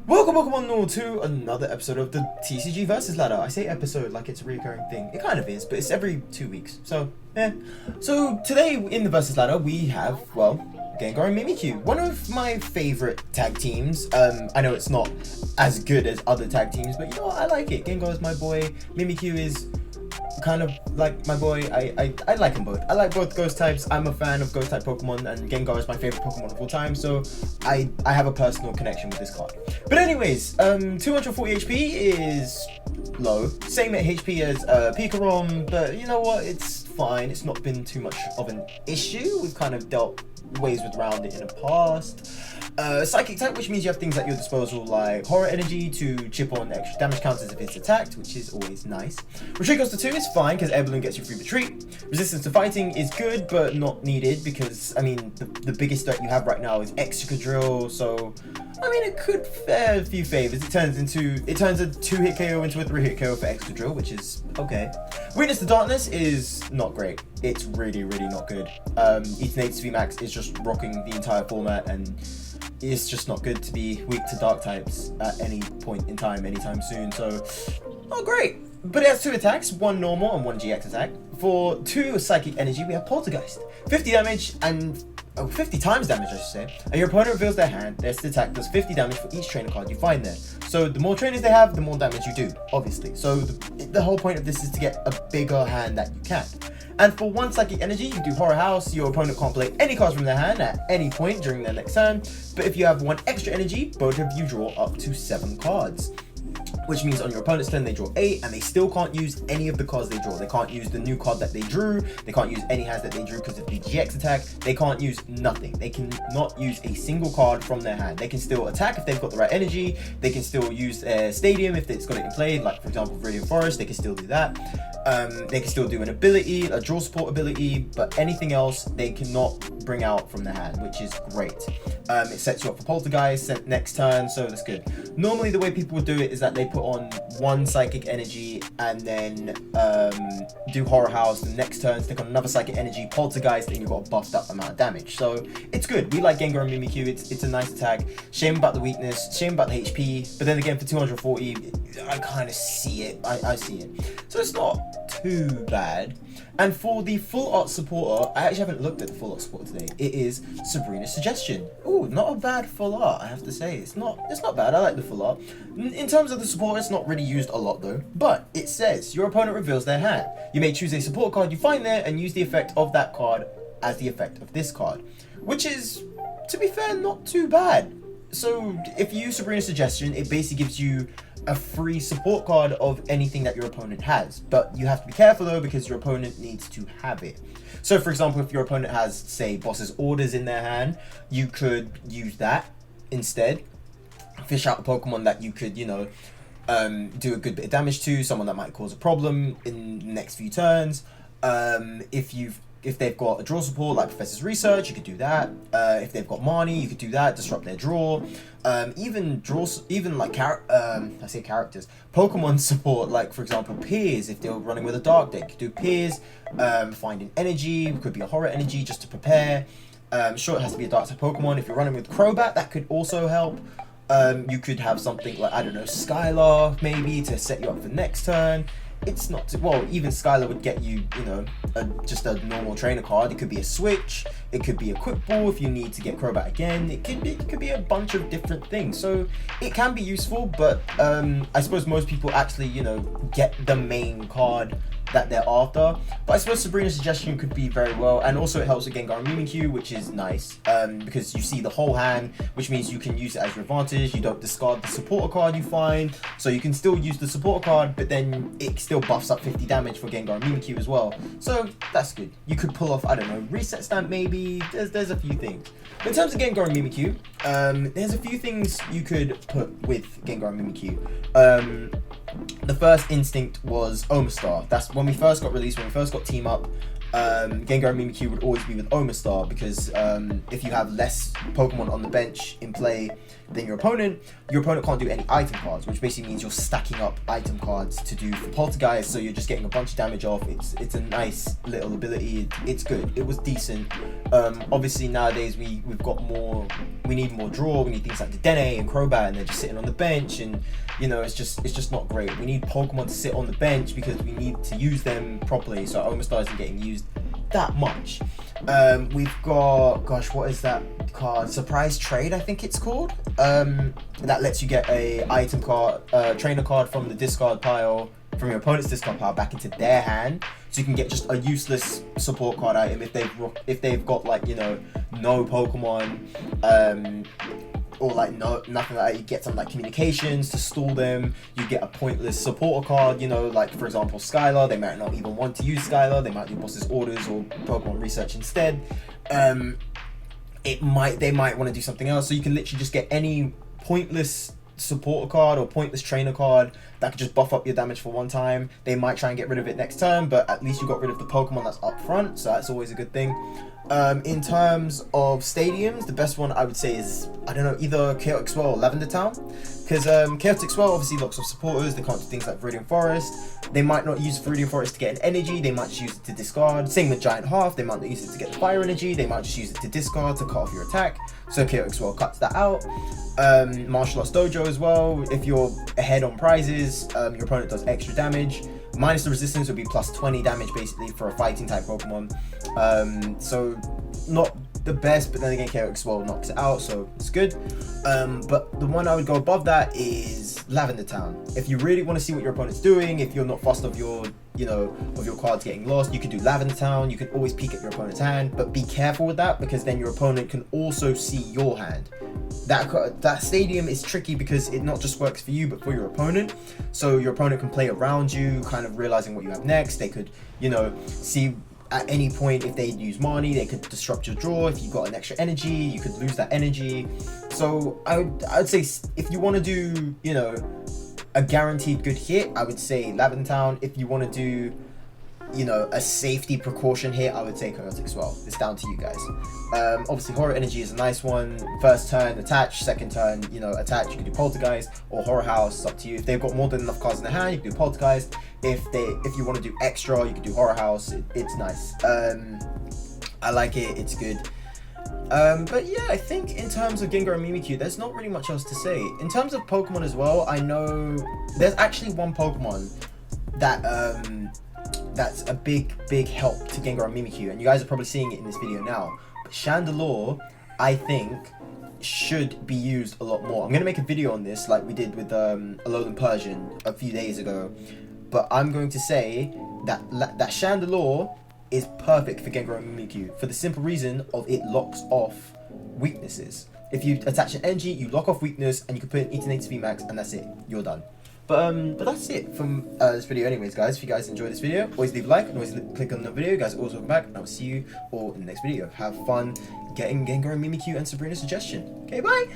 Welcome Pokemon Null to another episode of the TCG versus ladder. I say episode like it's a recurring thing. It kind of is, but it's every 2 weeks. So, So today in the versus ladder we have, well, Gengar and Mimikyu. One of my favorite tag teams. I know it's not as good as other tag teams, but you know what? I like it. Gengar is my boy. Mimikyu is kind of like my boy. I like them both. I like both ghost types. I'm a fan of ghost type Pokemon, and Gengar is my favorite Pokemon of all time, so I have a personal connection with this card. But anyways, 240 HP is low. Same HP as Pikarom, but you know what? It's fine. It's not been too much of an issue. We've kind of dealt ways around it in the past. Psychic type, which means you have things at your disposal like Horror Energy to chip on extra damage counters if it's attacked, which is always nice. Retreat goes to 2 is fine because Air Balloon gets you free retreat. Resistance to fighting is good but not needed because, I mean, the biggest threat you have right now is Excadrill, so I mean it could fare a few favors. It turns a 2-hit KO into a 3-hit KO for Excadrill, which is okay. Weakness to Darkness is not great. It's really not good. Eternatus VMAX is just rocking the entire format, and it's just not good to be weak to dark types at any point in time, anytime soon, so not great. But it has 2 attacks, 1 normal and 1 GX attack. For 2 psychic energy, we have Poltergeist. 50 damage and 50 times damage, I should say. And your opponent reveals their hand. Their attack does 50 damage for each trainer card you find there. So the more trainers they have, the more damage you do, obviously. So the whole point of this is to get a bigger hand that you can. And for 1 psychic energy, you do Horror House. Your opponent can't play any cards from their hand at any point during their next turn. But if you have 1 extra energy, both of you draw up to 7 cards. Which means on your opponent's turn they draw 8 and they still can't use any of the cards they draw. They can't use the new card that they drew. They can't use any hands that they drew because of the GX attack. They can't use nothing. They cannot use a single card from their hand. They can still attack if they've got the right energy. They can still use Stadium if it's got it in play. Like for example, Viridian Forest, they can still do that. They can still do an ability, a draw support ability, but anything else they cannot bring out from their hand, which is great. It sets you up for Poltergeist next turn, so that's good. Normally the way people would do it is that they put on 1 psychic energy and then do Horror House. The next turn stick on another psychic energy, Poltergeist, and you've got a buffed up amount of damage. So it's good. We like Gengar and Mimikyu. It's a nice attack. Shame about the weakness, shame about the HP, but then again for 240 I kind of see it. I see it. So it's not too bad. And for the full art supporter, I actually haven't looked at the full art supporter today. It is Sabrina's Suggestion. Ooh, not a bad full art, I have to say. It's not bad. I like the full art. In terms of the support, it's not really used a lot though. But it says your opponent reveals their hand. You may choose a support card you find there and use the effect of that card as the effect of this card, which is, to be fair, not too bad. So if you use Sabrina's Suggestion, it basically gives you a free support card of anything that your opponent has, but you have to be careful though because your opponent needs to have it. So for example, if your opponent has, say, Boss's Orders in their hand, you could use that instead. Fish out a Pokemon that you could, you know, do a good bit of damage to, someone that might cause a problem in the next few turns. If they've got a draw support like Professor's Research, you could do that. If they've got Marnie, you could do that, disrupt their draw. Even like characters, Pokemon support, like for example Piers, if they're running with a dark deck, you could do Piers. Finding energy, could be a horror energy just to prepare. Sure, it has to be a dark type Pokemon. If you're running with Crobat, that could also help. You could have something like, I don't know, Skylar maybe to set you up for next turn. It's not too, well, even Skylar would get you, you know, just a normal trainer card. It could be a switch, it could be a quick ball if you need to get Crobat again. It could be a bunch of different things. So it can be useful, but I suppose most people actually, you know, get the main card that they're after. But I suppose Sabrina's Suggestion could be very well, and also it helps with Gengar and Mimikyu, which is nice, because you see the whole hand, which means you can use it as your advantage. You don't discard the supporter card you find, so you can still use the supporter card, but then it still buffs up 50 damage for Gengar and Mimikyu as well. So that's good. You could pull off, I don't know, Reset Stamp maybe. There's a few things. But in terms of Gengar and Mimikyu, there's a few things you could put with Gengar and Mimikyu. The first instinct was Omastar. That's when we first got released, when we first got Team Up. Gengar Mimikyu would always be with Omastar because if you have less Pokemon on the bench in play than your opponent can't do any item cards, which basically means you're stacking up item cards to do for Poltergeist, so you're just getting a bunch of damage off. It's a nice little ability. It's good. It was decent. Obviously nowadays we've got more. We need more draw. We need things like the Dene and Crobat, and they're just sitting on the bench, and you know it's just not great. We need Pokemon to sit on the bench because we need to use them properly. So Omastar isn't getting used that much. We've got, gosh, what is that card? Surprise Trade, I think it's called. That lets you get a item card, trainer card from the discard pile, from your opponent's discard pile back into their hand, so you can get just a useless support card item if they've got like, you know, no Pokemon, or like nothing like that. You get some like communications to stall them. You get a pointless supporter card, you know, like for example Skylar. They might not even want to use Skylar. They might do boss's orders or Pokemon research instead. They might want to do something else. So you can literally just get any pointless supporter card or pointless trainer card that could just buff up your damage for one time. They might try and get rid of it next turn, but at least you got rid of the Pokemon that's up front, so that's always a good thing. In terms of stadiums, the best one I would say is, I don't know, either Chaotic Swell or Lavender Town, because Chaotic Swell obviously locks off supporters. They can't do things like Viridian Forest. They might not use Viridian Forest to get an energy. They might just use it to discard. Same with Giant Hearth. They might not use it to get the fire energy. They might just use it to discard to cut off your attack. So Chaotic Swell cuts that out. Martial Arts Dojo as well. If you're ahead on prizes, your opponent does extra damage. Minus the resistance would be plus 20 damage basically for a fighting type Pokemon. So not the best, but then again Chaotic Swell knocks it out, so it's good. But the one I would go above that is Lavender Town. If you really want to see what your opponent's doing, if you're not fussed of your, you know, of your cards getting lost, you could do Lavender Town. You can always peek at your opponent's hand, but be careful with that because then your opponent can also see your hand. That stadium is tricky because it not just works for you but for your opponent. So your opponent can play around you, kind of realizing what you have next. They could, you know, see at any point if they use Marnie, they could disrupt your draw. If you got an extra energy, you could lose that energy. So I'd say if you want to do, you know, a guaranteed good hit, I would say Lavender Town. If you want to do, you know, a safety precaution hit, I would say Chaotic Swell. It's down to you guys. Obviously Horror Energy is a nice one. First turn attach, second turn, you know, attach. You can do Poltergeist or Horror House. It's up to you. If they've got more than enough cards in their hand, you can do Poltergeist. If you want to do extra, you can do Horror House. It's nice. I like it. It's good. But yeah, I think in terms of Gengar and Mimikyu, there's not really much else to say. In terms of Pokemon as well, I know there's actually one Pokemon that that's a big help to Gengar and Mimikyu, and you guys are probably seeing it in this video now. But Chandelure, I think, should be used a lot more. I'm gonna make a video on this like we did with Alolan Persian a few days ago, but I'm going to say that Chandelure is perfect for Gengar and Mimikyu for the simple reason of it locks off weaknesses. If you attach an energy, you lock off weakness, and you can put an Eternatus VMAX, and that's it. You're done. But that's it from this video anyways, guys. If you guys enjoyed this video, always leave a like and always click on the video. You guys are always welcome back, and I will see you all in the next video. Have fun getting Gengar and Mimikyu and Sabrina's suggestion. Okay, bye!